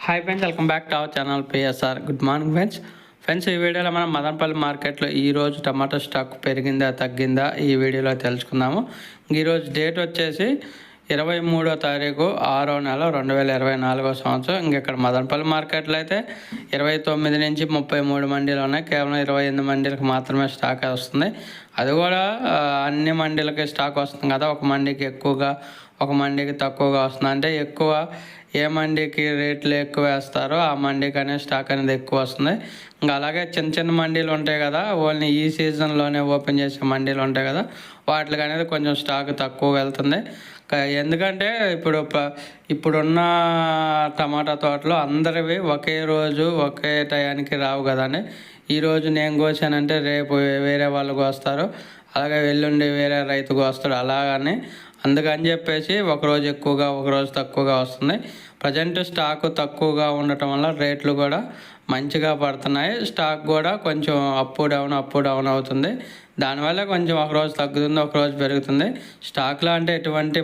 Hi friends, welcome back to our channel PSR. Good morning friends. ఈ వీడియోలో మనం మదనపల్లి మార్కెట్లో ఈరోజు టమాటో స్టాక్ పెరిగిందా తగ్గిందా ఈ వీడియోలో తెలుసుకుందాము. ఈరోజు డేట్ వచ్చేసి 23వ తారీఖు 6వ నెల 2024వ సంవత్సరం. ఇక్కడ మదనపల్లి మార్కెట్లో అయితే 29 నుంచి 33 మండీలు ఉన్నాయి. కేవలం 28 మండీలకు మాత్రమే స్టాక్ వస్తుంది. అది కూడా అన్ని మండీలకి స్టాక్ వస్తుంది కదా, ఒక మండీకి ఎక్కువగా ఒక మండీకి తక్కువగా వస్తుంది. అంటే ఎక్కువ ఏ మండీకి రేట్లు ఎక్కువ వేస్తారో ఆ మండీకి అనేది స్టాక్ అనేది ఎక్కువ వస్తుంది. ఇంకా అలాగే చిన్న చిన్న మండీలు ఉంటాయి కదా, ఓన్లీ ఈ సీజన్లోనే ఓపెన్ చేసే మండీలు ఉంటాయి కదా, వాటికి అనేది కొంచెం స్టాక్ తక్కువ వెళ్తుంది. ఎందుకంటే ఇప్పుడున్న టమాటా తోటలో అందరివి ఒకే రోజు ఒకే టయానికి రావు కదండి. ఈరోజు నేను కోసానంటే రేపు వేరే వాళ్ళు కోస్తారు, అలాగే ఎల్లుండి వేరే రైతు కోస్తాడు. అలాగని అందుకని చెప్పేసి ఒకరోజు ఎక్కువగా ఒకరోజు తక్కువగా వస్తుంది. ప్రజెంట్ స్టాక్ తక్కువగా ఉండటం వల్ల రేట్లు కూడా మంచిగా పడుతున్నాయి. స్టాక్ కూడా కొంచెం అప్ డౌన్ అవుతుంది. దానివల్ల కొంచెం ఒకరోజు తగ్గుతుంది, ఒకరోజు పెరుగుతుంది. స్టాక్లో అంటే ఎటువంటి